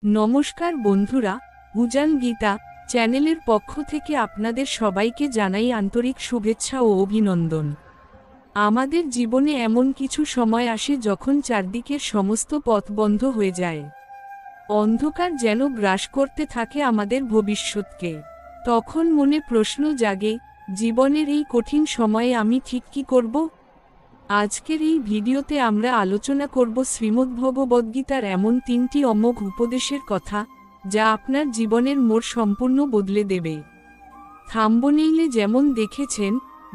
নমস্কার বন্ধুরা, উজান গীতা চ্যানেলের পক্ষ থেকে আপনাদের সবাইকে জানাই আন্তরিক শুভেচ্ছা ও অভিনন্দন। আমাদের জীবনে এমন কিছু সময় আসে যখন চারদিকের সমস্ত পথ বন্ধ হয়ে যায়। অন্ধকার যেন গ্রাস করতে থাকে আমাদের ভবিষ্যৎকে। তখন মনে প্রশ্ন জাগে, জীবনের এই কঠিন সময়ে আমি ঠিক কী করব? আজকের এই ভিডিওতে আমরা আলোচনা করব শ্রীমদ্ভগবদ্গীতার এমন 3টি অমোঘ উপদেশের কথা, যা আপনার জীবনের মোড় সম্পূর্ণ বদলে দেবে। থাম্বনেইলে যেমন দেখেছেন,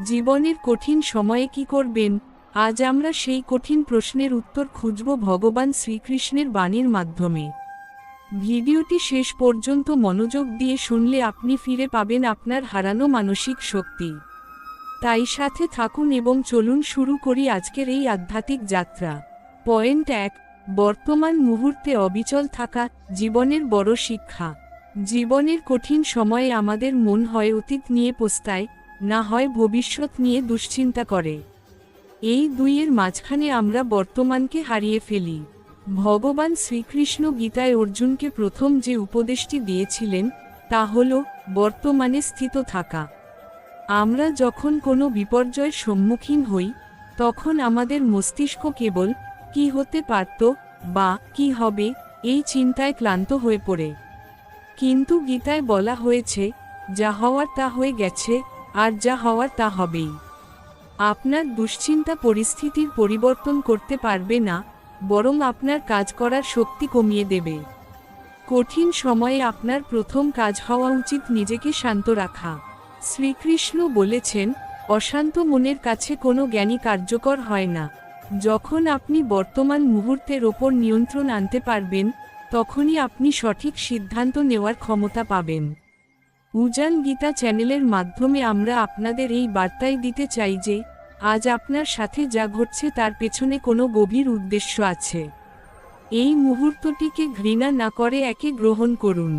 জীবনের কঠিন সময়ে কি করবেন, আজ আমরা সেই কঠিন প্রশ্নের উত্তর খুঁজব ভগবান শ্রীকৃষ্ণের বাণীর মাধ্যমে। ভিডিওটি শেষ পর্যন্ত মনোযোগ দিয়ে শুনলে আপনি ফিরে পাবেন আপনার হারানো মানসিক শক্তি। তাই সাথে থাকুন এবং চলুন শুরু করি আজকের এই আধ্যাত্মিক যাত্রা। পয়েন্ট 1, বর্তমান মুহূর্তে অবিচল থাকা, জীবনের বড় শিক্ষা। জীবনের কঠিন সময়ে আমাদের মন হয় অতীত নিয়ে পস্তায়, না হয় ভবিষ্যৎ নিয়ে দুশ্চিন্তা করে। এই দুইয়ের মাঝখানে আমরা বর্তমানকে হারিয়ে ফেলি। ভগবান শ্রীকৃষ্ণ গীতায় অর্জুনকে প্রথম যে উপদেশটি দিয়েছিলেন, তা হল বর্তমানে স্থিত থাকা। আমরা যখন কোনো বিপর্যয়ের সম্মুখীন হই, তখন আমাদের মস্তিষ্ক কেবল কি হতে পারত বা কি হবে এই চিন্তায় ক্লান্ত হয়ে পড়ে। কিন্তু গীতায় বলা হয়েছে, যা হওয়ার তা হয়ে গেছে, আর যা হওয়ার তা হবেই। আপনার দুশ্চিন্তা পরিস্থিতির পরিবর্তন করতে পারবে না, বরং আপনার কাজ করার শক্তি কমিয়ে দেবে। কঠিন সময়ে আপনার প্রথম কাজ হওয়া উচিত নিজেকে শান্ত রাখা। শ্রীকৃষ্ণ বলেছেন, অশান্ত মনের কাছে কোনো জ্ঞানী কার্যকর হয় না। যখন আপনি বর্তমান মুহূর্তের ওপর নিয়ন্ত্রণ আনতে পারবেন, তখনই আপনি সঠিক সিদ্ধান্ত নেওয়ার ক্ষমতা পাবেন। উজান গীতা চ্যানেলের মাধ্যমে আমরা আপনাদের এই বার্তাই দিতে চাই যে, আজ আপনার সাথে যা ঘটছে তার পেছনে কোনো গভীর উদ্দেশ্য আছে। এই মুহূর্তটিকে ঘৃণা না করে একে গ্রহণ করুন।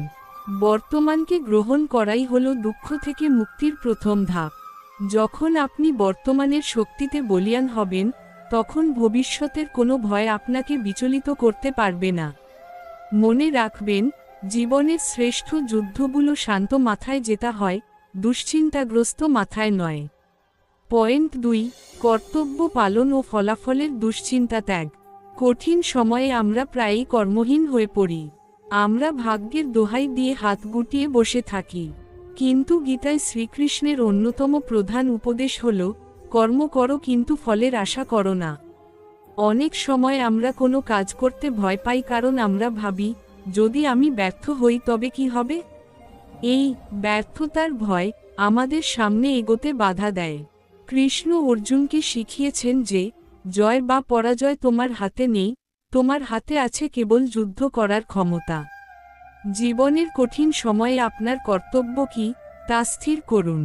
বর্তমানকে গ্রহণ করাই হলো দুঃখ থেকে মুক্তির প্রথম ধাপ। যখন আপনি বর্তমানের শক্তিতে বলীয়ান হবেন, তখন ভবিষ্যতের কোনো ভয় আপনাকে বিচলিত করতে পারবে না। মনে রাখবেন, জীবনের শ্রেষ্ঠ যুদ্ধগুলো শান্ত মাথায় জেতা হয়, দুশ্চিন্তাগ্রস্ত মাথায় নয়। পয়েন্ট 2, কর্তব্য পালন ও ফলাফলের দুশ্চিন্তা ত্যাগ। কঠিন সময়ে আমরা প্রায়ই কর্মহীন হয়ে পড়ি। আমরা ভাগ্যের দোহাই দিয়ে হাত গুটিয়ে বসে থাকি। কিন্তু গীতায় শ্রীকৃষ্ণের অন্যতম প্রধান উপদেশ হল, কর্ম করো কিন্তু ফলের আশা করো না। অনেক সময় আমরা কোনো কাজ করতে ভয় পাই কারণ আমরা ভাবি, যদি আমি ব্যর্থ হই তবে কি হবে? এই ব্যর্থতার ভয় আমাদের সামনে এগোতে বাধা দেয়। কৃষ্ণ অর্জুনকে শিখিয়েছেন যে, জয় বা পরাজয় তোমার হাতে নেই, তোমার হাতে আছে কেবল যুদ্ধ করার ক্ষমতা। জীবনের কঠিন সময়ে আপনার কর্তব্য কি, তা স্থির করুন।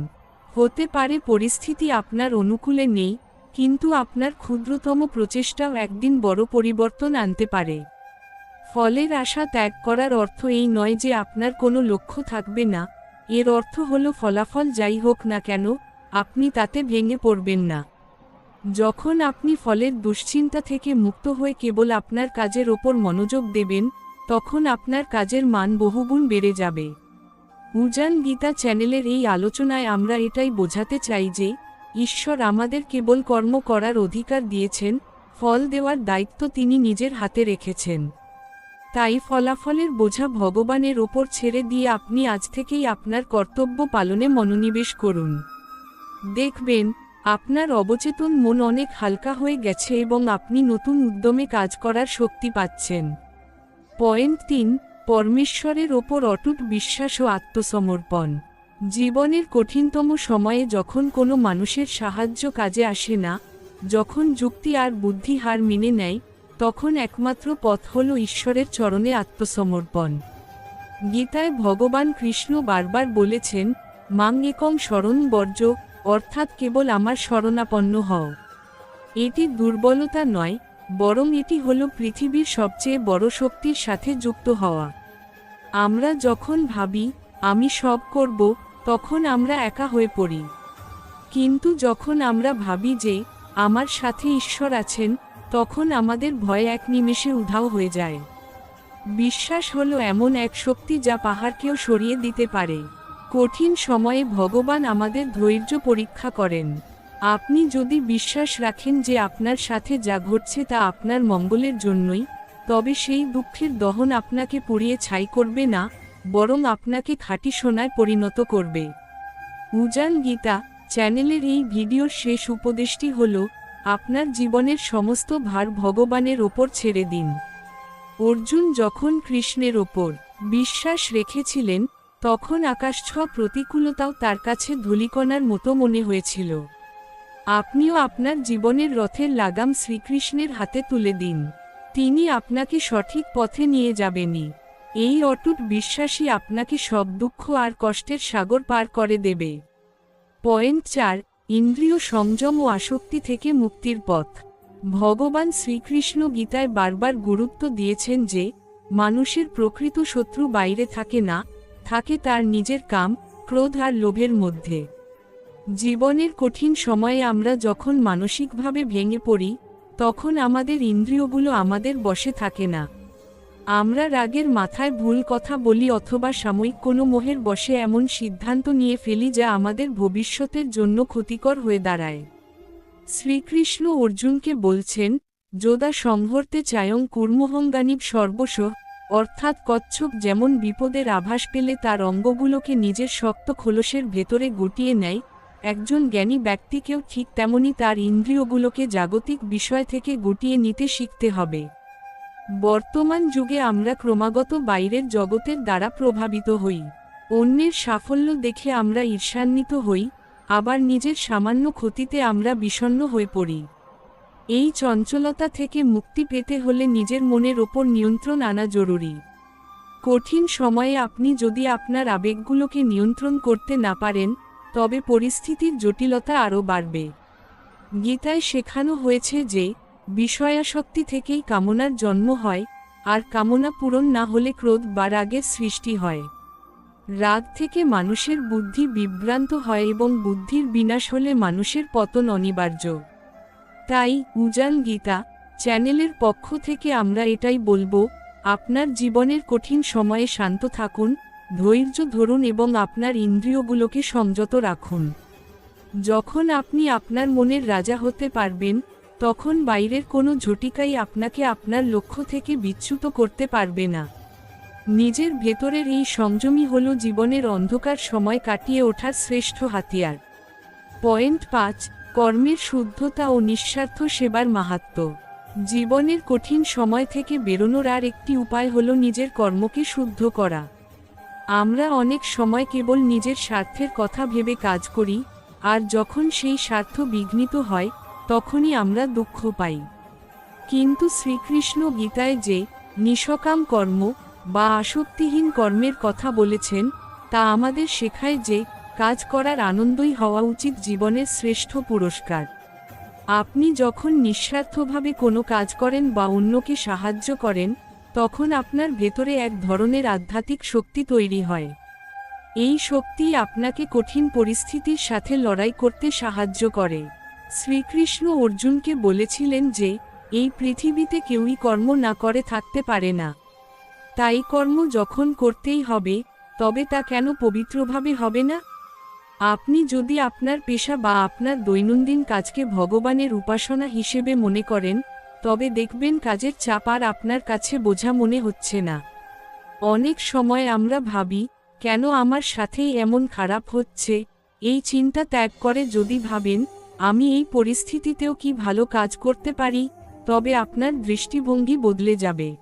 হতে পারে পরিস্থিতি আপনার অনুকূলে নেই, কিন্তু আপনার ক্ষুদ্রতম প্রচেষ্টাও একদিন বড় পরিবর্তন আনতে পারে। ফলের আশা ত্যাগ করার অর্থ এই নয় যে আপনার কোনো লক্ষ্য থাকবে না, এর অর্থ হলো ফলাফল যাই হোক না কেন, আপনি তাতে ভেঙে পড়বেন না। যখন আপনি ফলের দুশ্চিন্তা থেকে মুক্ত হয়ে কেবল আপনার কাজের ওপর মনোযোগ দেবেন, তখন আপনার কাজের মান বহুগুণ বেড়ে যাবে। উজান গীতা চ্যানেলের এই আলোচনায় আমরা এটাই বোঝাতে চাই যে, ঈশ্বর আমাদের কেবল কর্ম করার অধিকার দিয়েছেন, ফল দেওয়ার দায়িত্ব তিনি নিজের হাতে রেখেছেন। তাই ফলাফলের বোঝা ভগবানের ওপর ছেড়ে দিয়ে আপনি আজ থেকেই আপনার কর্তব্য পালনে মনোনিবেশ করুন। দেখবেন, আপনার অবচেতন মন অনেক হালকা হয়ে গেছে এবং আপনি নতুন উদ্যমে কাজ করার শক্তি পাচ্ছেন। পয়েন্ট 3, পরমেশ্বরের ওপর অটুট বিশ্বাস ও আত্মসমর্পণ। জীবনের কঠিনতম সময়ে যখন কোনো মানুষের সাহায্য কাজে আসে না, যখন যুক্তি আর বুদ্ধি হার মেনে নেয়, তখন একমাত্র পথ হল ঈশ্বরের চরণে আত্মসমর্পণ। গীতায় ভগবান কৃষ্ণ বারবার বলেছেন, মাং একং শরণ বর্জ, অর্থাৎ কেবল আমার শরণাপন্ন হও। এটি দুর্বলতা নয়, বরং এটি হল পৃথিবীর সবচেয়ে বড় শক্তির সাথে যুক্ত হওয়া। আমরা যখন ভাবি, আমি সব করব, তখন আমরা একা হয়ে পড়ি। কিন্তু যখন আমরা ভাবি যে, আমার সাথে ঈশ্বর আছেন, তখন আমাদের ভয় এক নিমেষে উধাও হয়ে যায়। বিশ্বাস হলো এমন এক শক্তি যা পাহাড়কেও সরিয়ে দিতে পারে। কঠিন সময়ে ভগবান আমাদের ধৈর্য পরীক্ষা করেন। আপনি যদি বিশ্বাস রাখেন যে আপনার সাথে যা ঘটছে তা আপনার মঙ্গলের জন্যই, তবে সেই দুঃখের দহন আপনাকে পুড়িয়ে ছাই করবে না, বরং আপনাকে খাঁটি সোনায় পরিণত করবে। উজান গীতা চ্যানেলের এই ভিডিওর শেষ উপদেশটি হল, আপনার জীবনের সমস্ত ভার ভগবানের ওপর ছেড়ে দিন। অর্জুন যখন কৃষ্ণের ওপর বিশ্বাস রেখেছিলেন, তখন আকাশছোঁয়া প্রতিকূলতাও তার কাছে ধূলিকণার মতো মনে হয়েছিল। আপনিও আপনার জীবনের রথের লাগাম শ্রীকৃষ্ণের হাতে তুলে দিন। তিনি আপনাকে সঠিক পথে নিয়ে যাবেনই। এই অটুট বিশ্বাসই আপনাকে সব দুঃখ আর কষ্টের সাগর পার করে দেবে। পয়েন্ট 4, ইন্দ্রিয় সংযম ও আসক্তি থেকে মুক্তির পথ। ভগবান শ্রীকৃষ্ণ গীতায় বারবার গুরুত্ব দিয়েছেন যে, মানুষের প্রকৃত শত্রু বাইরে থাকে না, থাকে তার নিজের কাম, ক্রোধ আর লোভের মধ্যে। জীবনের কঠিন সময়ে আমরা যখন মানসিকভাবে ভেঙে পড়ি, তখন আমাদের ইন্দ্রিয়গুলো আমাদের বশে থাকে না। আমরা রাগের মাথায় ভুল কথা বলি অথবা সাময়িক কোনো মোহের বশে এমন সিদ্ধান্ত নিয়ে ফেলি যা আমাদের ভবিষ্যতের জন্য ক্ষতিকর হয়ে দাঁড়ায়। শ্রীকৃষ্ণ অর্জুনকে বলছেন, যোদা সংহর্তে চায়ং কুর্মহঙ্গানিব সর্বস্ব, অর্থাৎ কচ্ছপ যেমন বিপদের আভাস পেলে তার অঙ্গগুলোকে নিজের শক্ত খোলসের ভেতরে গুটিয়ে নেয়, একজন জ্ঞানী ব্যক্তিকেও ঠিক তেমনি তার ইন্দ্রিয়গুলোকে জাগতিক বিষয় থেকে গুটিয়ে নিতে শিখতে হবে। বর্তমান যুগে আমরা ক্রমাগত বাইরের জগতের দ্বারা প্রভাবিত হই। অন্যের সাফল্য দেখে আমরা ঈর্ষান্বিত হই, আবার নিজের সামান্য ক্ষতিতে আমরা বিষণ্ণ হয়ে পড়ি। এই চঞ্চলতা থেকে মুক্তি পেতে হলে নিজের মনের ওপর নিয়ন্ত্রণ আনা জরুরি। কঠিন সময়ে আপনি যদি আপনার আবেগগুলোকে নিয়ন্ত্রণ করতে না পারেন, তবে পরিস্থিতির জটিলতা আরও বাড়বে। গীতায় শেখানো হয়েছে যে, বিষয়াসক্তি থেকেই কামনার জন্ম হয়, আর কামনা পূরণ না হলে ক্রোধ বা রাগের সৃষ্টি হয়। রাগ থেকে মানুষের বুদ্ধি বিভ্রান্ত হয় এবং বুদ্ধির বিনাশ হলে মানুষের পতন অনিবার্য। তাই উজান গীতা চ্যানেলের পক্ষ থেকে আমরা এটাই বলবো, আপনার জীবনের কঠিন সময়ে শান্ত থাকুন, ধৈর্য ধরুন এবং আপনার ইন্দ্রিয়গুলোকে সংযত রাখুন। যখন আপনি আপনার মনের রাজা হতে পারবেন, তখন বাইরের কোনো ঝটিকাই আপনাকে আপনার লক্ষ্য থেকে বিচ্যুত করতে পারবে না। নিজের ভেতরের এই সংযমই হল জীবনের অন্ধকার সময় কাটিয়ে ওঠার শ্রেষ্ঠ হাতিয়ার। পয়েন্ট 5, কর্মের শুদ্ধতা ও নিঃস্বার্থ সেবার মাহাত্ম্য। জীবনের কঠিন সময় থেকে বেরোনোর আর একটি উপায় হল নিজের কর্মকে শুদ্ধ করা। আমরা অনেক সময় কেবল নিজের স্বার্থের কথা ভেবে কাজ করি, আর যখন সেই স্বার্থ বিঘ্নিত হয়, তখনই আমরা দুঃখ পাই। কিন্তু শ্রীকৃষ্ণ গীতায় যে নিষ্কাম কর্ম বা আসক্তিহীন কর্মের কথা বলেছেন, তা আমাদের শেখায় যে কাজ করার আনন্দই হওয়া উচিত জীবনের শ্রেষ্ঠ পুরস্কার। আপনি যখন নিঃস্বার্থভাবে কোনো কাজ করেন বা অন্যকে সাহায্য করেন, তখন আপনার ভেতরে এক ধরনের আধ্যাত্মিক শক্তি তৈরি হয়। এই শক্তিই আপনাকে কঠিন পরিস্থিতির সাথে লড়াই করতে সাহায্য করে। শ্রীকৃষ্ণ অর্জুনকে বলেছিলেন যে, এই পৃথিবীতে কেউই কর্ম না করে থাকতে পারে না। তাই কর্ম যখন করতেই হবে, তবে তা কেন পবিত্রভাবে হবে না? আপনি যদি আপনার পেশা বা আপনার দৈনন্দিন কাজকে ভগবানের উপাসনা হিসেবে মনে করেন, তবে দেখবেন কাজের চাপ আর আপনার কাছে বোঝা মনে হচ্ছে না। অনেক সময় আমরা ভাবি, কেন আমার সাথেই এমন খারাপ হচ্ছে? এই চিন্তা ত্যাগ করে যদি ভাবেন, আমি এই পরিস্থিতিতেও কি ভালো কাজ করতে পারি, তবে আপনার দৃষ্টিভঙ্গি বদলে যাবে।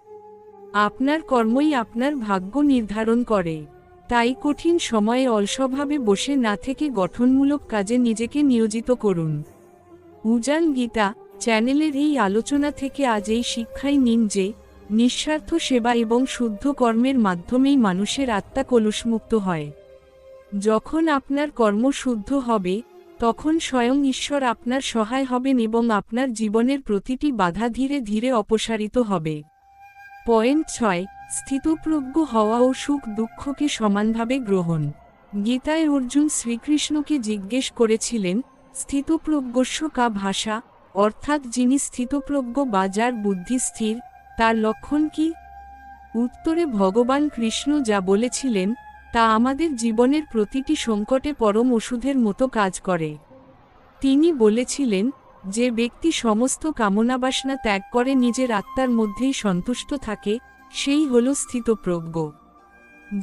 আপনার কর্মই আপনার ভাগ্য নির্ধারণ করে। তাই কঠিন সময়ে অলসভাবে বসে না থেকে গঠনমূলক কাজে নিজেকে নিয়োজিত করুন। উজান গীতা চ্যানেলের এই আলোচনা থেকে আজ এই শিক্ষাই নিন যে, নিঃস্বার্থ সেবা এবং শুদ্ধ কর্মের মাধ্যমেই মানুষের আত্মা কলুষমুক্ত হয়। যখন আপনার কর্ম শুদ্ধ হবে, তখন স্বয়ং ঈশ্বর আপনার সহায় হবেন এবং আপনার জীবনের প্রতিটি বাধা ধীরে ধীরে অপসারিত হবে। পয়েন্ট 6, স্থিতপ্রজ্ঞ হওয়া ও সুখ দুঃখকে সমানভাবে গ্রহণ। গীতায় অর্জুন শ্রীকৃষ্ণকে জিজ্ঞেস করেছিলেন, স্থিতপ্রজ্ঞস্য কা ভাষা, অর্থাৎ যিনি স্থিতপ্রজ্ঞ বা যার বুদ্ধি স্থির, তার লক্ষণ কি? উত্তরে ভগবান কৃষ্ণ যা বলেছিলেন তা আমাদের জীবনের প্রতিটি সংকটে পরম ওষুধের মতো কাজ করে। তিনি বলেছিলেন, যে ব্যক্তি সমস্ত কামনাবাসনা ত্যাগ করে নিজের আত্মার মধ্যেই সন্তুষ্ট থাকে, সেই হল স্থিতপ্রজ্ঞ।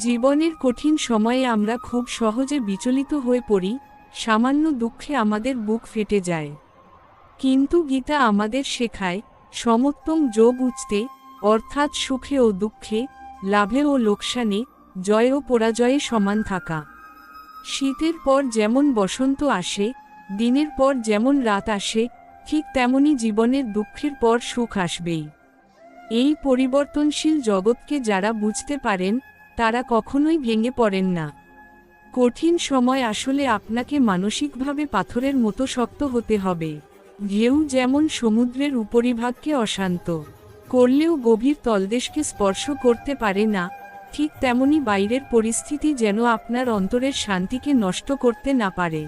জীবনের কঠিন সময়ে আমরা খুব সহজে বিচলিত হয়ে পড়ি, সামান্য দুঃখে আমাদের বুক ফেটে যায়। কিন্তু গীতা আমাদের শেখায়, সমোত্তম যোগ উচতে, অর্থাৎ সুখে ও দুঃখে, লাভে ও লোকসানে, জয় ও পরাজয়ে সমান থাকা। শীতের পর যেমন বসন্ত আসে, দিনের পর যেমন রাত আসে, ঠিক তেমনি জীবনের দুঃখের পর সুখ আসবেই। এই পরিবর্তনশীল জগৎকে যারা বুঝতে পারেন, তারা কখনোই ভেঙে পড়েন না। কঠিন সময় আসলে আপনাকে মানসিকভাবে পাথরের মতো শক্ত হতে হবে। ঢেউ যেমন সমুদ্রের উপরিভাগকে অশান্ত করলেও গভীর তলদেশকে স্পর্শ করতে পারে না, ঠিক তেমনি বাইরের পরিস্থিতি যেন আপনার অন্তরের শান্তিকে নষ্ট করতে না পারে।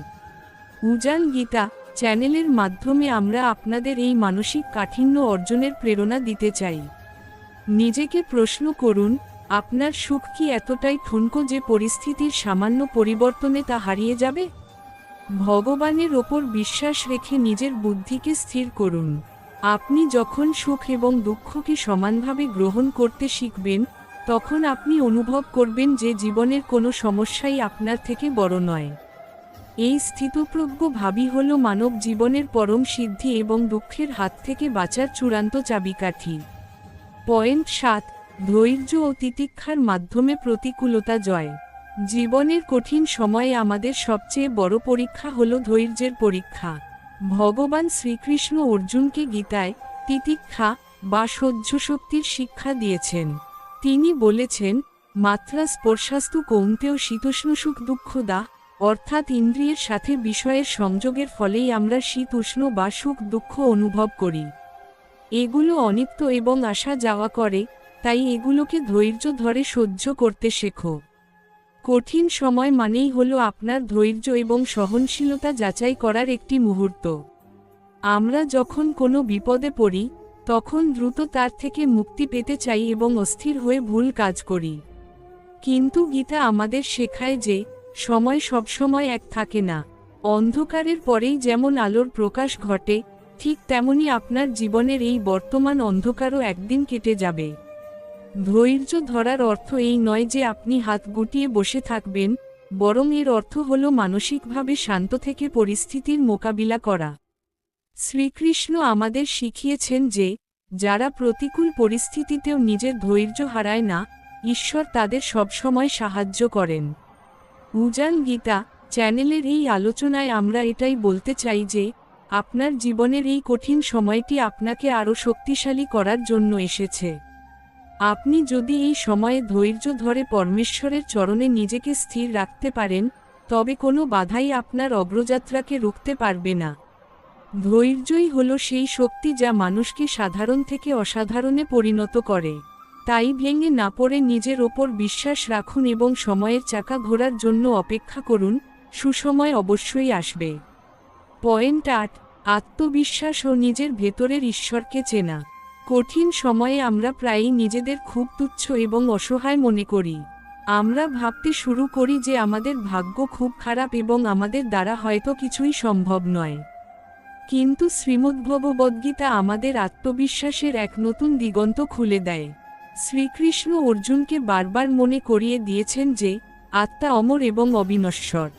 উজান গীতা চ্যানেলের মাধ্যমে আমরা আপনাদের এই মানসিক কাঠিন্য অর্জনের প্রেরণা দিতে চাই। নিজেকে প্রশ্ন করুন, আপনার সুখ কি এতটাই ঠুনকো যে পরিস্থিতির সামান্য পরিবর্তনে তা হারিয়ে যাবে? ভগবানের ওপর বিশ্বাস রেখে নিজের বুদ্ধিকে স্থির করুন। আপনি যখন সুখ এবং দুঃখকে সমানভাবে গ্রহণ করতে শিখবেন, তখন আপনি অনুভব করবেন যে জীবনের কোনো সমস্যাই আপনার থেকে বড় নয়। এই স্থিতপ্রজ্ঞ ভাবই হল মানব জীবনের পরম সিদ্ধি এবং দুঃখের হাত থেকে বাঁচার চূড়ান্ত চাবিকাঠি। পয়েন্ট ৭, ধৈর্য ও তিতিক্ষার মাধ্যমে প্রতিকূলতা জয়। জীবনের কঠিন সময়ে আমাদের সবচেয়ে বড় পরীক্ষা হল ধৈর্যের পরীক্ষা। ভগবান শ্রীকৃষ্ণ অর্জুনকে গীতায় তিতিক্ষা বা সহ্য শক্তির শিক্ষা দিয়েছেন। তিনি বলেছেন, মাত্রা স্পর্শাস্তু কৌন্তেয় শীতোষ্ণ সুখ দুঃখদা, অর্থাৎ ইন্দ্রিয়ের সাথে বিষয়ের সংযোগের ফলেই আমরা শীত উষ্ণ বা সুখ দুঃখ অনুভব করি। এগুলো অনিত্য এবং আসা যাওয়া করে, তাই এগুলোকে ধৈর্য ধরে সহ্য করতে শেখো। কঠিন সময় মানেই হলো আপনার ধৈর্য এবং সহনশীলতা যাচাই করার একটি মুহূর্ত। আমরা যখন কোনো বিপদে পড়ি, তখন দ্রুত তার থেকে মুক্তি পেতে চাই এবং অস্থির হয়ে ভুল কাজ করি। কিন্তু গীতা আমাদের শেখায় যে, সময় সবসময় এক থাকে না। অন্ধকারের পরেই যেমন আলোর প্রকাশ ঘটে, ঠিক তেমনি আপনার জীবনের এই বর্তমান অন্ধকারও একদিন কেটে যাবে। ধৈর্য ধরার অর্থ এই নয় যে আপনি হাত গুটিয়ে বসে থাকবেন, বরং এর অর্থ হল মানসিকভাবে শান্ত থেকে পরিস্থিতির মোকাবিলা করা। শ্রীকৃষ্ণ আমাদের শিখিয়েছেন যে, যারা প্রতিকূল পরিস্থিতিতেও নিজের ধৈর্য হারায় না, ঈশ্বর তাদের সবসময় সাহায্য করেন। উজান গীতা চ্যানেলের এই আলোচনায় আমরা এটাই বলতে চাই যে, আপনার জীবনের এই কঠিন সময়টি আপনাকে আরও শক্তিশালী করার জন্য এসেছে। আপনি যদি এই সময়ে ধৈর্য ধরে পরমেশ্বরের চরণে নিজেকে স্থির রাখতে পারেন, তবে কোনো বাধাই আপনার অগ্রযাত্রাকে রুখতে পারবে না। ধৈর্যই হলো সেই শক্তি যা মানুষকে সাধারণ থেকে অসাধারণে পরিণত করে। তাই ভেঙে না পড়ে নিজের ওপর বিশ্বাস রাখুন এবং সময়ের চাকা ঘোরার জন্য অপেক্ষা করুন, সুসময় অবশ্যই আসবে। পয়েন্ট ৮, আত্মবিশ্বাস ও নিজের ভেতরের ঈশ্বরকে চেনা। কঠিন সময়ে আমরা প্রায়ই নিজেদের খুব তুচ্ছ এবং অসহায় মনে করি। আমরা ভাবতে শুরু করি যে আমাদের ভাগ্য খুব খারাপ এবং আমাদের দ্বারা হয়তো কিছুই সম্ভব নয়। কিন্তু শ্রীমদ্ভগবদ্গীতা আমাদের আত্মবিশ্বাসের এক নতুন দিগন্ত খুলে দেয়। শ্রীকৃষ্ণ অর্জুনকে বারবার মনে করিয়ে দিয়েছেন যে, আত্মা অমর এবং অবিনশ্বর।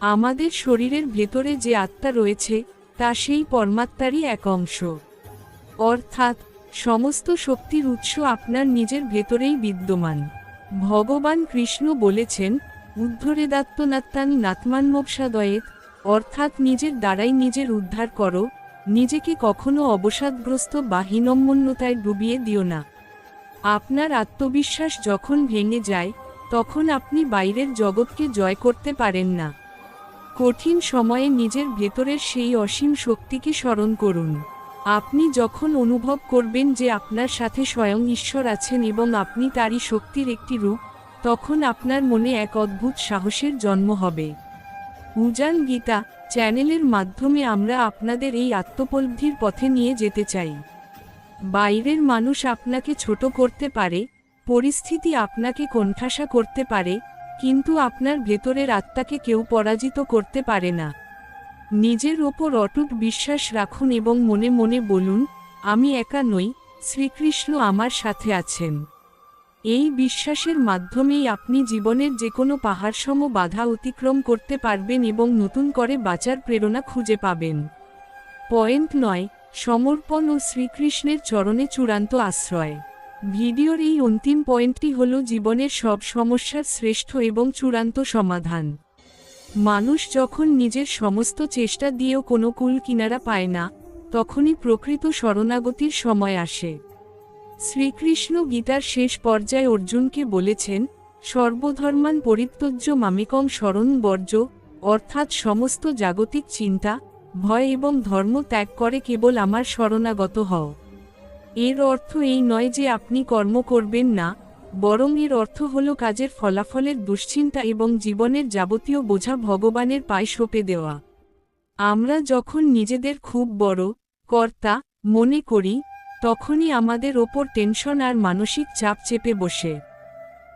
আমাদের শরীরের ভেতরে যে আত্মা রয়েছে, তা সেই পরমাত্মারই এক অংশ। অর্থাৎ সমস্ত শক্তির উৎস আপনার নিজের ভেতরেই বিদ্যমান। ভগবান কৃষ্ণ বলেছেন, উদ্ধরেদাত্মনাত্মানি নাত্মান্মোপসাদয়েত, অর্থাৎ নিজের দ্বারাই নিজের উদ্ধার করো, নিজেকে কখনো অবসাদগ্রস্ত বা হীনম্মন্যতায় ডুবিয়ে দিও না। আপনার আত্মবিশ্বাস যখন ভেঙে যায়, তখন আপনি বাইরের জগৎকে জয় করতে পারেন না। কঠিন সময়ে নিজের ভেতরের সেই অসীম শক্তিকে স্মরণ করুন। আপনি যখন অনুভব করবেন যে আপনার সাথে স্বয়ং ঈশ্বর আছেন এবং আপনি তারই শক্তির একটি রূপ, তখন আপনার মনে এক অদ্ভুত সাহসের জন্ম হবে। উজান গীতা চ্যানেলের মাধ্যমে আমরা আপনাদের এই আত্মোপলব্ধির পথে নিয়ে যেতে চাই। বাইরের মানুষ আপনাকে ছোট করতে পারে, পরিস্থিতি আপনাকে কোণঠাসা করতে পারে, কিন্তু আপনার ভেতরের আত্মাকে কেউ পরাজিত করতে পারে না। নিজের ওপর অটুট বিশ্বাস রাখুন এবং মনে মনে বলুন, আমি একা নই, শ্রীকৃষ্ণ আমার সাথে আছেন। এই বিশ্বাসের মাধ্যমেই আপনি জীবনের যে কোনো পাহাড়সম বাধা অতিক্রম করতে পারবেন এবং নতুন করে বাঁচার প্রেরণা খুঁজে পাবেন। পয়েন্ট 9, সমর্পণ ও শ্রীকৃষ্ণের চরণে চূড়ান্ত আশ্রয়। ভিডিওর এই অন্তিম পয়েন্টটি হল জীবনের সব সমস্যার শ্রেষ্ঠ এবং চূড়ান্ত সমাধান। মানুষ যখন নিজের সমস্ত চেষ্টা দিয়েও কোনো কূল কিনারা পায় না, তখনই প্রকৃত শরণাগতির সময় আসে। শ্রীকৃষ্ণ গীতার শেষ পর্যায়ে অর্জুনকে বলেছেন, সর্বধর্মান পরিত্যজ্য মামেকং শরণ বর্জ্য, অর্থাৎ সমস্ত জাগতিক চিন্তা, ভয় এবং ধর্ম ত্যাগ করে কেবল আমার শরণাগত হও। এর অর্থ এই নয় যে আপনি কর্ম করবেন না, বরং এর অর্থ হল কাজের ফলাফলের দুশ্চিন্তা এবং জীবনের যাবতীয় বোঝা ভগবানের পায়ে সঁপে দেওয়া। আমরা যখন নিজেদের খুব বড় কর্তা মনে করি, তখনই আমাদের ওপর টেনশন আর মানসিক চাপ চেপে বসে।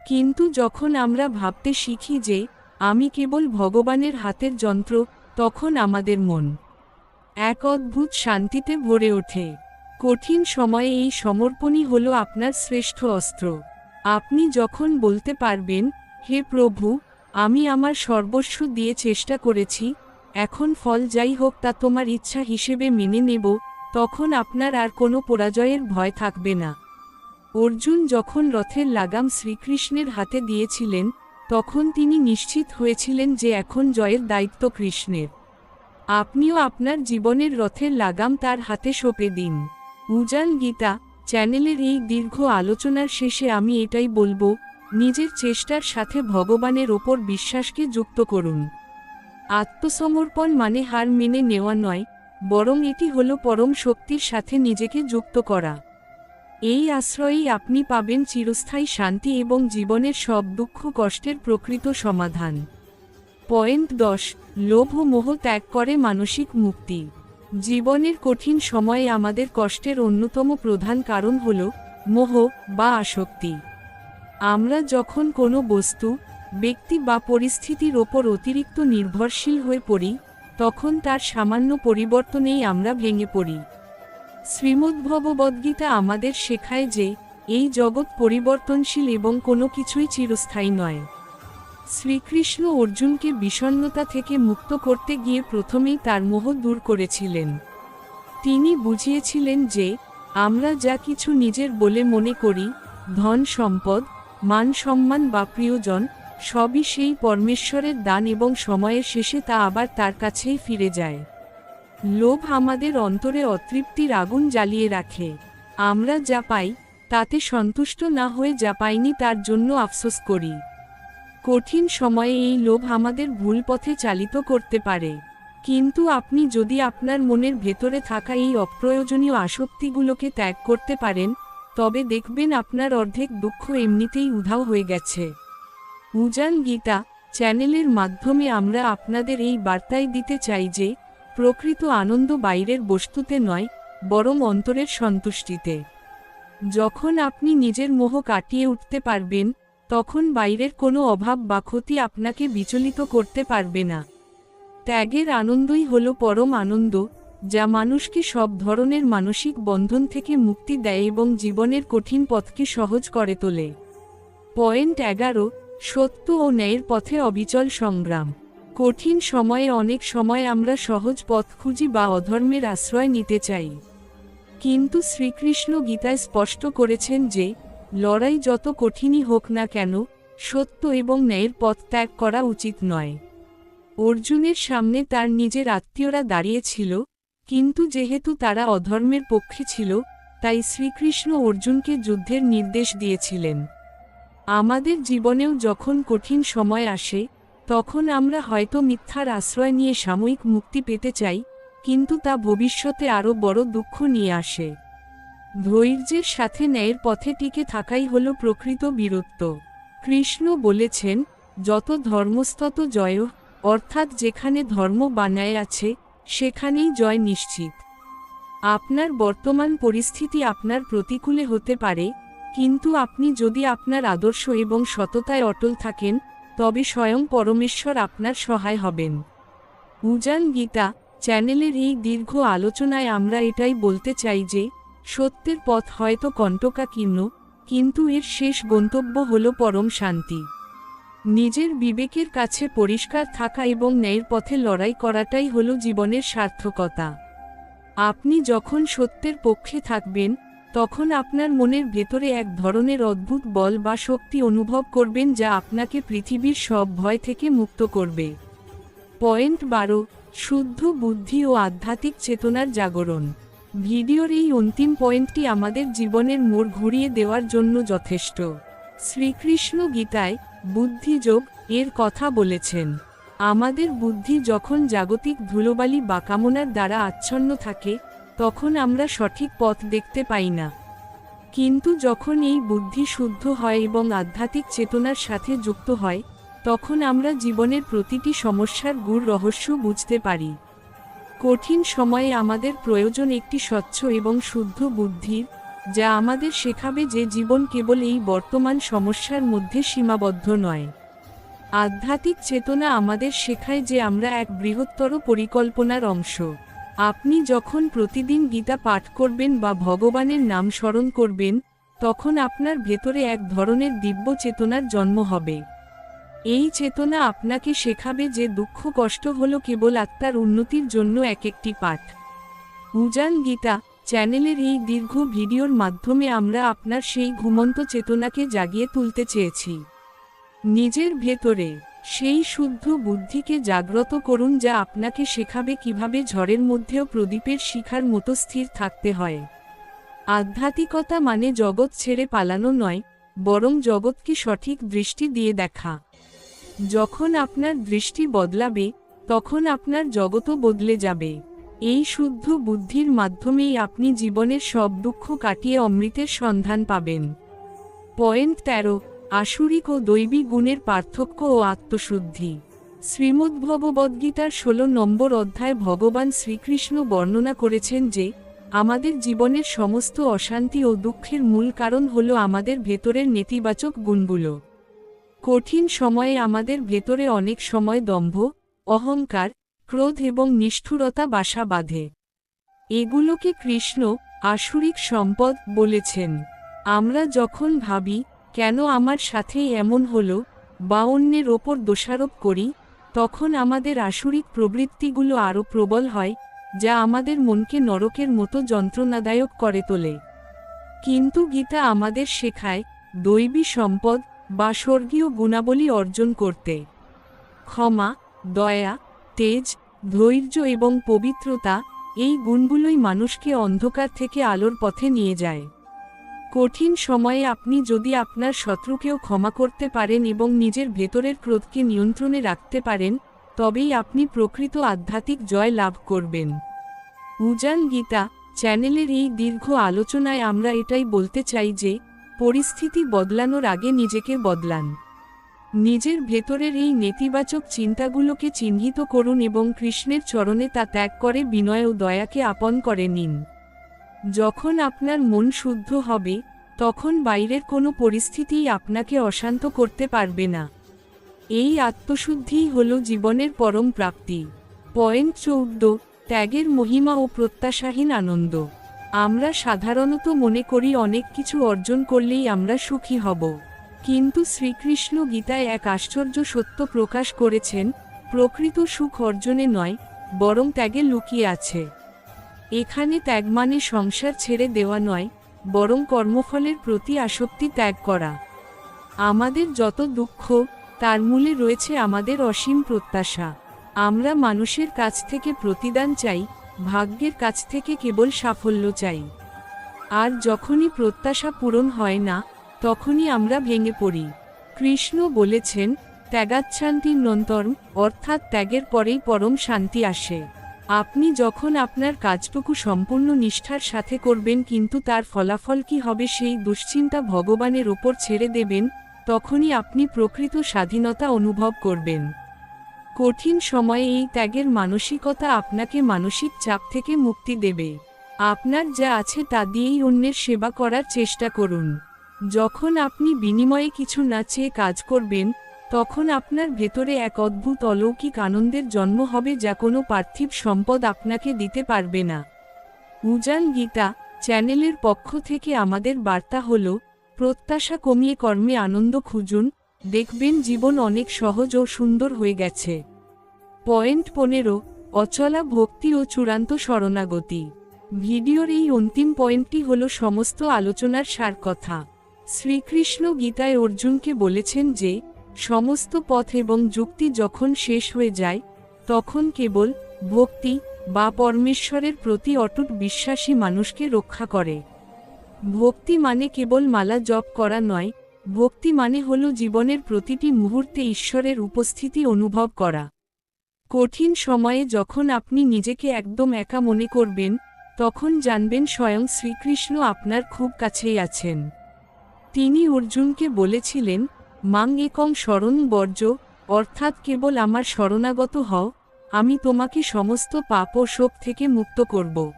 কিন্তু যখন আমরা ভাবতে শিখি যে আমি কেবল ভগবানের হাতের যন্ত্র, তখন আমাদের মন এক অদ্ভুত শান্তিতে ভরে ওঠে। কঠিন সময়ে এই সমর্পণই হল আপনার শ্রেষ্ঠ অস্ত্র। আপনি যখন বলতে পারবেন, হে প্রভু, আমি আমার সর্বস্ব দিয়ে চেষ্টা করেছি, এখন ফল যাই হোক তা তোমার ইচ্ছা হিসেবে মেনে নেব, তখন আপনার আর কোনো পরাজয়ের ভয় থাকবে না। অর্জুন যখন রথের লাগাম শ্রীকৃষ্ণের হাতে দিয়েছিলেন, তখন তিনি নিশ্চিত হয়েছিলেন যে এখন জয়ের দায়িত্ব কৃষ্ণের। আপনিও আপনার জীবনের রথের লাগাম তার হাতে সঁপে দিন। উজান গীতা চ্যানেলের এই দীর্ঘ আলোচনার শেষে আমি এটাই বলবো, নিজের চেষ্টার সাথে ভগবানের ওপর বিশ্বাসকে যুক্ত করুন। আত্মসমর্পণ মানে হার মেনে নেওয়া নয়, বরং এটি হলো পরম শক্তির সাথে নিজেকে যুক্ত করা। এই আশ্রয়েই আপনি পাবেন চিরস্থায়ী শান্তি এবং জীবনের সব দুঃখ কষ্টের প্রকৃত সমাধান। পয়েন্ট 10, লোভ ও মোহ ত্যাগ করে মানসিক মুক্তি। জীবনের কঠিন সময়ে আমাদের কষ্টের অন্যতম প্রধান কারণ হল মোহ বা আসক্তি। আমরা যখন কোনো বস্তু, ব্যক্তি বা পরিস্থিতির ওপর অতিরিক্ত নির্ভরশীল হয়ে পড়ি, তখন তার সামান্য পরিবর্তনেই আমরা ভেঙে পড়ি। শ্রীমদ্ভগবদ্গীতা আমাদের শেখায় যে এই জগৎ পরিবর্তনশীল এবং কোনো কিছুই চিরস্থায়ী নয়। শ্রীকৃষ্ণ অর্জুনকে বিষণ্ণতা থেকে মুক্ত করতে গিয়ে প্রথমেই তার মোহ দূর করেছিলেন। তিনি বুঝিয়েছিলেন যে আমরা যা কিছু নিজের বলে মনে করি, ধন সম্পদ, মান সম্মান বা প্রিয়জন, সবই সেই পরমেশ্বরের দান এবং সময়ের শেষে তা আবার তার কাছেই ফিরে যায়। লোভ আমাদের অন্তরে অতৃপ্তির আগুন জ্বালিয়ে রাখে। আমরা যা পাই তাতে সন্তুষ্ট না হয়ে যা পাইনি তার জন্য আফসোস করি। কঠিন সময়ে এই লোভ আমাদের ভুল পথে চালিত করতে পারে। কিন্তু আপনি যদি আপনার মনের ভেতরে থাকা এই অপ্রয়োজনীয় আসক্তিগুলোকে ত্যাগ করতে পারেন, তবে দেখবেন আপনার অর্ধেক দুঃখ এমনিতেই উধাও হয়ে গেছে। উজান গীতা চ্যানেলের মাধ্যমে আমরা আপনাদের এই বার্তাই দিতে চাই যে প্রকৃত আনন্দ বাইরের বস্তুতে নয়, বরং অন্তরের সন্তুষ্টিতে। যখন আপনি নিজের মোহ কাটিয়ে উঠতে পারবেন, তখন বাইরের কোনো অভাব বা ক্ষতি আপনাকে বিচলিত করতে পারবে না। ত্যাগের আনন্দই হল পরম আনন্দ, যা মানুষকে সব ধরনের মানসিক বন্ধন থেকে মুক্তি দেয় এবং জীবনের কঠিন পথকে সহজ করে তোলে। পয়েন্ট 11, সত্য ও ন্যায়ের পথে অবিচল সংগ্রাম। কঠিন সময়ে অনেক সময় আমরা সহজ পথ খুঁজি বা অধর্মের আশ্রয় নিতে চাই। কিন্তু শ্রীকৃষ্ণ গীতায় স্পষ্ট করেছেন যে লড়াই যত কঠিনই হোক না কেন, সত্য এবং ন্যায়ের পথ ত্যাগ করা উচিত নয়। অর্জুনের সামনে তার নিজের আত্মীয়রা দাঁড়িয়েছিল, কিন্তু যেহেতু তারা অধর্মের পক্ষে ছিল, তাই শ্রীকৃষ্ণ অর্জুনকে যুদ্ধের নির্দেশ দিয়েছিলেন। আমাদের জীবনেও যখন কঠিন সময় আসে, তখন আমরা হয়তো মিথ্যার আশ্রয় নিয়ে সাময়িক মুক্তি পেতে চাই, কিন্তু তা ভবিষ্যতে আরও বড় দুঃখ নিয়ে আসে। ধৈর্যের সাথে ন্যায়ের পথে টিকে থাকাই হল প্রকৃত বীরত্ব। কৃষ্ণ বলেছেন, যত ধর্মস্তত জয়, অর্থাৎ যেখানে ধর্ম বা ন্যায় আছে, সেখানেই জয় নিশ্চিত। আপনার বর্তমান পরিস্থিতি আপনার প্রতিকূলে হতে পারে, কিন্তু আপনি যদি আপনার আদর্শ এবং সততায় অটল থাকেন, তবে স্বয়ং পরমেশ্বর আপনার সহায় হবেন। উজান গীতা চ্যানেলের এই দীর্ঘ আলোচনায় আমরা এটাই বলতে চাই যে, সত্যের পথ হয়তো কণ্টকাকীর্ণ, কিন্তু এর শেষ গন্তব্য হল পরম শান্তি। নিজের বিবেকের কাছে পরিষ্কার থাকা এবং ন্যায়ের পথে লড়াই করাটাই হল জীবনের সার্থকতা। আপনি যখন সত্যের পক্ষে থাকবেন, তখন আপনার মনের ভেতরে এক ধরনের অদ্ভুত বল বা শক্তি অনুভব করবেন যা আপনাকে পৃথিবীর সব ভয় থেকে মুক্ত করবে। পয়েন্ট 12, শুদ্ধ বুদ্ধি ও আধ্যাত্মিক চেতনার জাগরণ। ভিডিওর এই অন্তিম পয়েন্টটি আমাদের জীবনের মোড় ঘুরিয়ে দেওয়ার জন্য যথেষ্ট। শ্রীকৃষ্ণ গীতায় বুদ্ধিযোগ এর কথা বলেছেন। আমাদের বুদ্ধি যখন জাগতিক ধুলোবালি বা কামনার দ্বারা আচ্ছন্ন থাকে, তখন আমরা সঠিক পথ দেখতে পাই না। কিন্তু যখন এই বুদ্ধি শুদ্ধ হয় এবং আধ্যাত্মিক চেতনার সাথে যুক্ত হয়, তখন আমরা জীবনের প্রতিটি সমস্যার গূঢ় রহস্য বুঝতে পারি। কঠিন সময়ে আমাদের প্রয়োজন একটি স্বচ্ছ এবং শুদ্ধ বুদ্ধির, যা আমাদের শেখাবে যে জীবন কেবল এই বর্তমান সমস্যার মধ্যে সীমাবদ্ধ নয়। আধ্যাত্মিক চেতনা আমাদের শেখায় যে আমরা এক বৃহত্তর পরিকল্পনার অংশ। আপনি যখন প্রতিদিন গীতা পাঠ করবেন বা ভগবানের নাম স্মরণ করবেন, তখন আপনার ভেতরে এক ধরনের দিব্য চেতনার জন্ম হবে। এই চেতনা আপনাকে শেখাবে যে দুঃখ কষ্ট হলো কেবল আত্মার উন্নতির জন্য একটি পাঠ। উজান গীতা চ্যানেলের এই দীর্ঘ ভিডিওর মাধ্যমে আমরা আপনার সেই ঘুমন্ত চেতনাকে জাগিয়ে তুলতে চেয়েছি। নিজের ভেতরে সেই শুদ্ধ বুদ্ধিকে জাগ্রত করুন যা আপনাকে শেখাবে কিভাবে ঝড়ের মধ্যেও প্রদীপের শিখার মতো স্থির থাকতে হয়। আধ্যাত্মিকতা মানে জগৎ ছেড়ে পালানো নয়, বরং জগৎকে সঠিক দৃষ্টি দিয়ে দেখা। যখন আপনার দৃষ্টি বদলাবে, তখন আপনার জগৎও বদলে যাবে। এই শুদ্ধ বুদ্ধির মাধ্যমেই আপনি জীবনের সব দুঃখ কাটিয়ে অমৃতের সন্ধান পাবেন। পয়েন্ট 13, আসুরিক ও দৈবী গুণের পার্থক্য ও আত্মশুদ্ধি। শ্রীমদ্ভগবদ্গীতার 16 নম্বর অধ্যায় ভগবান শ্রীকৃষ্ণ বর্ণনা করেছেন যে, আমাদের জীবনের সমস্ত অশান্তি ও দুঃখের মূল কারণ হল আমাদের ভেতরের নেতিবাচক গুণগুলো। কঠিন সময়ে আমাদের ভেতরে অনেক সময় দম্ভ, অহংকার, ক্রোধ এবং নিষ্ঠুরতা বাসা বাঁধে। এগুলোকে কৃষ্ণ আসুরিক সম্পদ বলেছেন। আমরা যখন ভাবি, কেন আমার সাথেই এমন হলো, বা অন্যের ওপর দোষারোপ করি, তখন আমাদের আসুরিক প্রবৃত্তিগুলো আরও প্রবল হয়, যা আমাদের মনকে নরকের মতো যন্ত্রণাদায়ক করে তোলে। কিন্তু গীতা আমাদের শেখায় দৈবী সম্পদ বা স্বর্গীয় গুণাবলী অর্জন করতে। ক্ষমা, দয়া, তেজ, ধৈর্য এবং পবিত্রতা, এই গুণগুলোই মানুষকে অন্ধকার থেকে আলোর পথে নিয়ে যায়। কঠিন সময়ে আপনি যদি আপনার শত্রুকেও ক্ষমা করতে পারেন এবং নিজের ভেতরের ক্রোধকে নিয়ন্ত্রণে রাখতে পারেন, তবেই আপনি প্রকৃত আধ্যাত্মিক জয় লাভ করবেন। উজান গীতা চ্যানেলের এই দীর্ঘ আলোচনায় আমরা এটাই বলতে চাই যে, পরিস্থিতি বদলানোর আগে নিজেকে বদলান। নিজের ভেতরের এই নেতিবাচক চিন্তাগুলোকে চিহ্নিত করুন এবং কৃষ্ণের চরণে তা ত্যাগ করে বিনয় ও দয়াকে আপন করে নিন। যখন আপনার মন শুদ্ধ হবে, তখন বাইরের কোনো পরিস্থিতিই আপনাকে অশান্ত করতে পারবে না। এই আত্মশুদ্ধিই হল জীবনের পরম প্রাপ্তি। পয়েন্ট 14, ত্যাগের মহিমা ও প্রত্যাশাহীন আনন্দ। আমরা সাধারণত মনে করি অনেক কিছু অর্জন করলেই আমরা সুখী হব। কিন্তু শ্রীকৃষ্ণ গীতায় এক আশ্চর্য সত্য প্রকাশ করেছেন, প্রকৃত সুখ অর্জনে নয়, বরং ত্যাগে লুকিয়ে আছে। এখানে ত্যাগ মানে সংসার ছেড়ে দেওয়া নয়, বরং কর্মফলের প্রতি আসক্তি ত্যাগ করা। আমাদের যত দুঃখ, তার মূলে রয়েছে আমাদের অসীম প্রত্যাশা। আমরা মানুষের কাছ থেকে প্রতিদান চাই, ভাগ্যের কাছ থেকে কেবল সাফল্য চাই। আর যখনই প্রত্যাশা পূরণ হয় না, তখনই আমরা ভেঙে পড়ি। কৃষ্ণ বলেছেন, ত্যাগাচ্ছান্তিরনন্তরম, অর্থাৎ ত্যাগের পরেই পরম শান্তি আসে। আপনি যখন আপনার কাজটুকু সম্পূর্ণ নিষ্ঠার সাথে করবেন কিন্তু তার ফলাফল কী হবে সেই দুশ্চিন্তা ভগবানের ওপর ছেড়ে দেবেন, তখনই আপনি প্রকৃত স্বাধীনতা অনুভব করবেন। কঠিন সময়ে এই ত্যাগের মানসিকতা আপনাকে মানসিক চাপ থেকে মুক্তি দেবে। আপনার যা আছে তা দিয়েই অন্যের সেবা করার চেষ্টা করুন। যখন আপনি বিনিময়ে কিছু না চেয়ে কাজ করবেন, তখন আপনার ভেতরে এক অদ্ভুত অলৌকিক আনন্দের জন্ম হবে যা কোনো পার্থিব সম্পদ আপনাকে দিতে পারবে না। উজান গীতা চ্যানেলের পক্ষ থেকে আমাদের বার্তা হল, প্রত্যাশা কমিয়ে কর্মে আনন্দ খুঁজুন, দেখবেন জীবন অনেক সহজ ও সুন্দর হয়ে গেছে। পয়েন্ট 15, অচলা ভক্তি ও চূড়ান্ত শরণাগতি। ভিডিওর এই অন্তিম পয়েন্টটি হল সমস্ত আলোচনার সার কথা। শ্রীকৃষ্ণ গীতায় অর্জুনকে বলেছেন যে, সমস্ত পথ এবং যুক্তি যখন শেষ হয়ে যায়, তখন কেবল ভক্তি বা পরমেশ্বরের প্রতি অটুট বিশ্বাসী মানুষকে রক্ষা করে। ভক্তি মানে কেবল মালা জপ করা নয়, ভক্তি মানে হল জীবনের প্রতিটি মুহূর্তে ঈশ্বরের উপস্থিতি অনুভব করা। কঠিন সময়ে যখন আপনি নিজেকে একদম একা মনে করবেন, তখন জানবেন স্বয়ং শ্রীকৃষ্ণ আপনার খুব কাছেই আছেন। তিনি অর্জুনকে বলেছিলেন, মাং একং শরণ বর্জ, অর্থাৎ কেবল আমার শরণাগত হও, আমি তোমাকে সমস্ত পাপ ও শোক থেকে মুক্ত করব।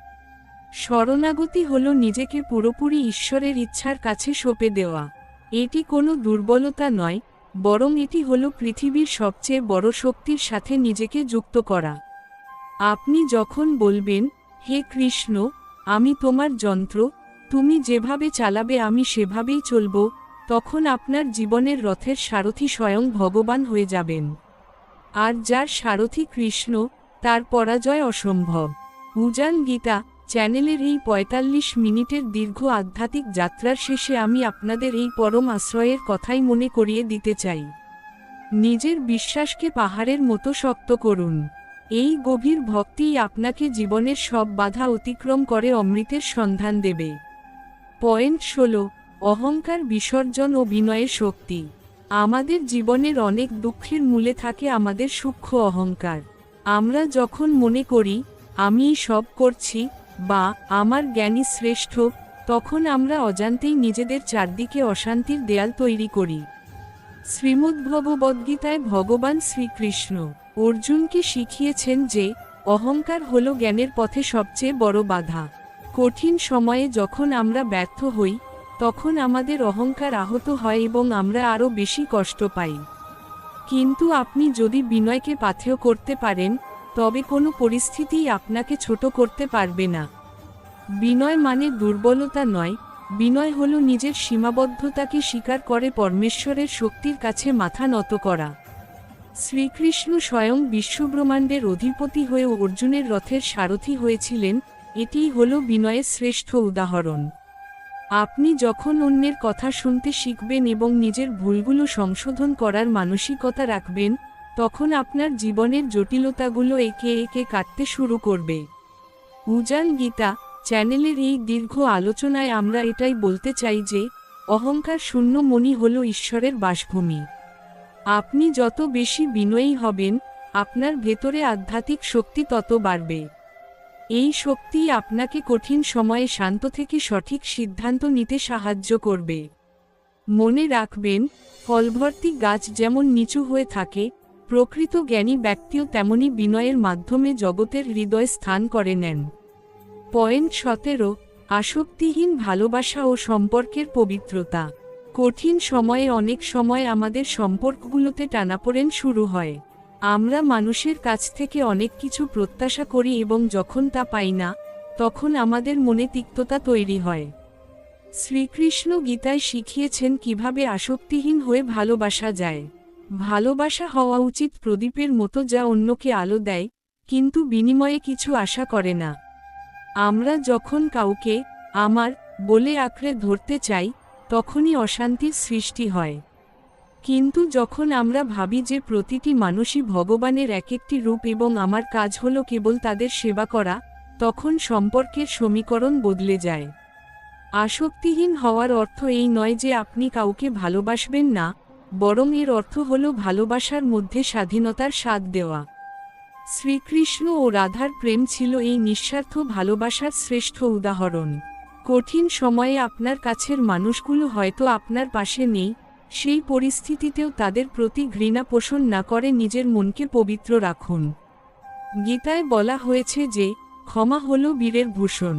শরণাগতি হল নিজেকে পুরোপুরি ঈশ্বরের ইচ্ছার কাছে সঁপে দেওয়া। এটি কোনো দুর্বলতা নয়, বরং এটি হল পৃথিবীর সবচেয়ে বড় শক্তির সাথে নিজেকে যুক্ত করা। আপনি যখন বলবেন, হে কৃষ্ণ, আমি তোমার যন্ত্র, তুমি যেভাবে চালাবে আমি সেভাবেই চলব, তখন আপনার জীবনের রথের সারথি স্বয়ং ভগবান হয়ে যাবেন। আর যার সারথি কৃষ্ণ, তার পরাজয় অসম্ভব। উজান গীতা চ্যানেলের এই ৪৫ মিনিটের দীর্ঘ আধ্যাত্মিক যাত্রার শেষে আমি আপনাদের এই পরম আশ্রয়ের কথাই মনে করিয়ে দিতে চাই। নিজের বিশ্বাসকে পাহাড়ের মতো শক্ত করুন। এই গভীর ভক্তিই আপনাকে জীবনের সব বাধা অতিক্রম করে অমৃতের সন্ধান দেবে। পয়েন্ট ১৬, অহংকার বিসর্জন ও বিনয়ের শক্তি। আমাদের জীবনের অনেক দুঃখের মূলে থাকে আমাদের সূক্ষ্ম অহংকার। আমরা যখন মনে করি, আমিই সব করছি বা আমার জ্ঞানই শ্রেষ্ঠ, তখন আমরা অজান্তেই নিজেদের চারদিকে অশান্তির দেয়াল তৈরি করি। শ্রীমদ্ভগবদ্গীতায় ভগবান শ্রীকৃষ্ণ অর্জুনকে শিখিয়েছেন যে, অহংকার হল জ্ঞানের পথে সবচেয়ে বড় বাধা। কঠিন সময়ে যখন আমরা ব্যর্থ হই, তখন আমাদের অহংকার আহত হয় এবং আমরা আরও বেশি কষ্ট পাই। কিন্তু আপনি যদি বিনয়কে পাথেয় করতে পারেন, তবে কোনো পরিস্থিতিই আপনাকে ছোট করতে পারবে না। বিনয় মানে দুর্বলতা নয়, বিনয় হল নিজের সীমাবদ্ধতাকে স্বীকার করে পরমেশ্বরের শক্তির কাছে মাথা নত করা। শ্রীকৃষ্ণ স্বয়ং বিশ্বব্রহ্মাণ্ডের অধিপতি হয়ে অর্জুনের রথের সারথি হয়েছিলেন, এটিই হল বিনয়ের শ্রেষ্ঠ উদাহরণ। আপনি যখন অন্যের কথা শুনতে শিখবেন এবং নিজের ভুলগুলো সংশোধন করার মানসিকতা রাখবেন, তখন আপনার জীবনের জটিলতাগুলো একে একে কাটতে শুরু করবে। উজান গীতা চ্যানেলের এই দীর্ঘ আলোচনায় আমরা এটাই বলতে চাই যে, অহংকার শূন্য মনই হল ঈশ্বরের বাসভূমি। আপনি যত বেশি বিনয়ী হবেন, আপনার ভেতরে আধ্যাত্মিক শক্তি তত বাড়বে। এই শক্তিই আপনাকে কঠিন সময়ে শান্ত থেকে সঠিক সিদ্ধান্ত নিতে সাহায্য করবে। মনে রাখবেন, ফলভর্তি গাছ যেমন নিচু হয়ে থাকে, প্রকৃত জ্ঞানী ব্যক্তিও তেমনি বিনয়ের মাধ্যমে জগতের হৃদয়ে স্থান করে নেন। পয়েন্ট ১৭, আসক্তিহীন ভালোবাসা ও সম্পর্কের পবিত্রতা। কঠিন সময়ে অনেক সময় আমাদের সম্পর্কগুলোতে টানাপোড়েন শুরু হয়। আমরা মানুষের কাছ থেকে অনেক কিছু প্রত্যাশা করি এবং যখন তা পাই না, তখন আমাদের মনে তিক্ততা তৈরি হয়। শ্রীকৃষ্ণ গীতায় শিখিয়েছেন কিভাবে আসক্তিহীন হয়ে ভালোবাসা যায়। ভালোবাসা হওয়া উচিত প্রদীপের মতো যা অন্যকে আলো দেয়, কিন্তু বিনিময়ে কিছু আশা করে না। আমরা যখন কাউকে আমার বলে আঁকড়ে ধরতে চাই, তখনই অশান্তির সৃষ্টি হয়। কিন্তু যখন আমরা ভাবি যে প্রতিটি মানুষই ভগবানের এক একটি রূপ এবং আমার কাজ হলো কেবল তাদের সেবা করা, তখন সম্পর্কের সমীকরণ বদলে যায়। আসক্তিহীন হওয়ার অর্থ এই নয় যে আপনি কাউকে ভালোবাসবেন না, বরং এর অর্থ হলো ভালোবাসার মধ্যে স্বাধীনতার স্বাদ দেওয়া। শ্রীকৃষ্ণ ও রাধার প্রেম ছিল এই নিঃস্বার্থ ভালোবাসার শ্রেষ্ঠ উদাহরণ। কঠিন সময়ে আপনার কাছের মানুষগুলো হয়তো আপনার পাশে নেই, সেই পরিস্থিতিতেও তাদের প্রতি ঘৃণা পোষণ না করে নিজের মনকে পবিত্র রাখুন। গীতায় বলা হয়েছে যে, ক্ষমা হল বীরের ভূষণ।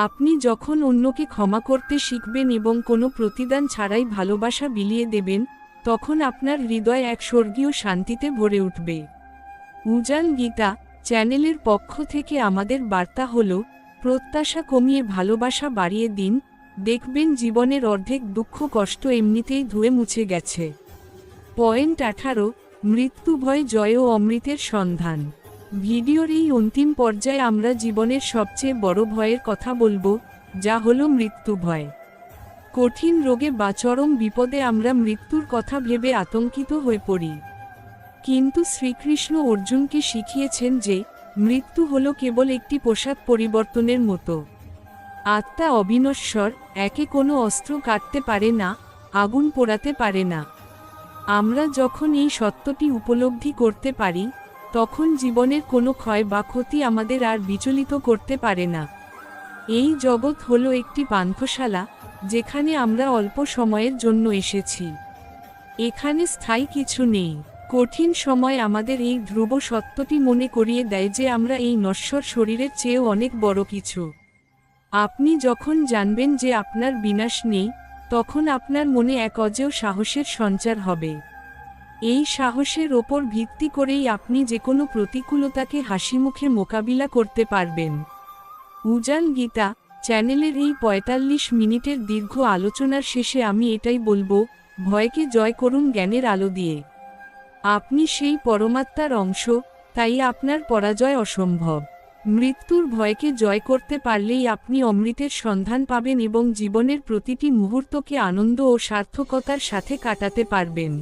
আপনি যখন অন্যকে ক্ষমা করতে শিখবেন এবং কোনো প্রতিদান ছাড়াই ভালোবাসা বিলিয়ে দেবেন, তখন আপনার হৃদয় এক স্বর্গীয় শান্তিতে ভরে উঠবে। উজান গীতা চ্যানেলের পক্ষ থেকে আমাদের বার্তা হল, প্রত্যাশা কমিয়ে ভালোবাসা বাড়িয়ে দিন, দেখবেন জীবনের অর্ধেক দুঃখ কষ্ট এমনিতেই ধুয়ে মুছে গেছে। পয়েন্ট 18, মৃত্যু ভয় জয় ও অমৃতের সন্ধান। ভিডিওর এই অন্তিম পর্যায়ে আমরা জীবনের সবচেয়ে বড় ভয়ের কথা বলবো, যা হলো মৃত্যু ভয়। কঠিন রোগে বা চরম বিপদে আমরা মৃত্যুর কথা ভেবে আতঙ্কিত হয়ে পড়ি। কিন্তু শ্রীকৃষ্ণ অর্জুনকে শিখিয়েছেন যে মৃত্যু হলো কেবল একটি পোশাক পরিবর্তনের মতো। আত্মা অবিনশ্বর, একে কোনো অস্ত্র কাটতে পারে না, আগুন পোড়াতে পারে না। আমরা যখন এই সত্যটি উপলব্ধি করতে পারি, তখন জীবনের কোনো ক্ষয় বা ক্ষতি আমাদের আর বিচলিত করতে পারে না। এই জগৎ হলো একটি পান্থশালা, যেখানে আমরা অল্প সময়ের জন্য এসেছি। এখানে স্থায়ী কিছু নেই। কঠিন সময় আমাদের এই ধ্রুব সত্যটি মনে করিয়ে দেয় যে আমরা এই নশ্বর শরীরের চেয়েও অনেক বড় কিছু। আপনি যখন জানবেন যে আপনার বিনাশ নেই, তখন আপনার মনে এক অজেয় সাহসের সঞ্চার হবে। এই সাহসের ওপর ভিত্তি করেই আপনি যে কোনো প্রতিকূলতাকে হাসিমুখে মোকাবিলা করতে পারবেন। উজান গীতা চ্যানেলের এই ৪৫ মিনিটের দীর্ঘ আলোচনার শেষে আমি এটাই বলবো, ভয়কে জয় করুন জ্ঞানের আলো দিয়ে। আপনি সেই পরমাত্মার অংশ, তাই আপনার পরাজয় অসম্ভব। মৃত্যুর ভয়কে জয় করতে পারলেই আপনি অমৃতের সন্ধান পাবেন এবং জীবনের প্রতিটি মুহূর্তকে আনন্দ ও সার্থকতার সাথে কাটাতে পারবেন।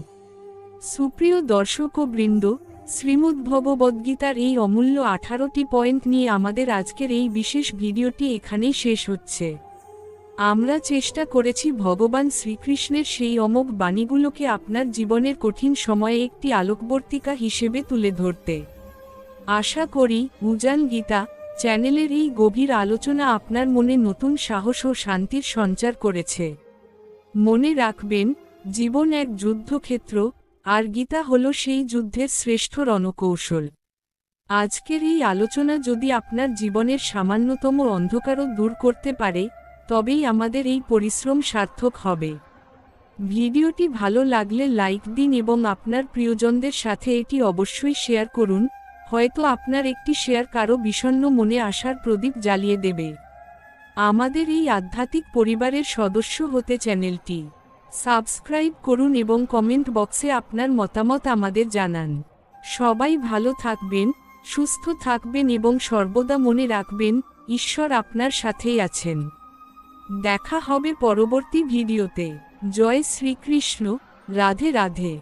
সুপ্রিয় দর্শক ও বৃন্দ, শ্রীমদ্ভগবদ্গীতার এই অমূল্য 18টি পয়েন্ট নিয়ে আমাদের আজকের এই বিশেষ ভিডিওটি এখানেই শেষ হচ্ছে। আমরা চেষ্টা করেছি ভগবান শ্রীকৃষ্ণের সেই অমোঘ বাণীগুলোকে আপনার জীবনের কঠিন সময়ে একটি আলোকবর্তিকা হিসেবে তুলে ধরতে। আশা করি উজান গীতা চ্যানেলের এই গভীর আলোচনা আপনার মনে নতুন সাহস ও শান্তির সঞ্চার করেছে। মনে রাখবেন, জীবন এক যুদ্ধক্ষেত্র, আর গীতা হলো সেই যুদ্ধের শ্রেষ্ঠ রণকৌশল। আজকের এই আলোচনা যদি আপনার জীবনের সামান্যতম অন্ধকারও দূর করতে পারে, তবেই আমাদের এই পরিশ্রম সার্থক হবে। ভিডিওটি ভালো লাগলে লাইক দিন এবং আপনার প্রিয়জনদের সাথে এটি অবশ্যই শেয়ার করুন, হয়তো আপনার একটি শেয়ার কারো বিষণ্ণ মনে আসার প্রদীপ জ্বালিয়ে দেবে। আমাদের এই আধ্যাত্মিক পরিবারের সদস্য হতে চ্যানেলটি সাবস্ক্রাইব করুন এবং কমেন্ট বক্সে আপনার মতামত আমাদের জানান। সবাই ভালো থাকবেন, সুস্থ থাকবেন এবং সর্বদা মনে রাখবেন, ঈশ্বর আপনার সাথেই আছেন। দেখা হবে পরবর্তী ভিডিওতে। জয় শ্রীকৃষ্ণ, রাধে রাধে।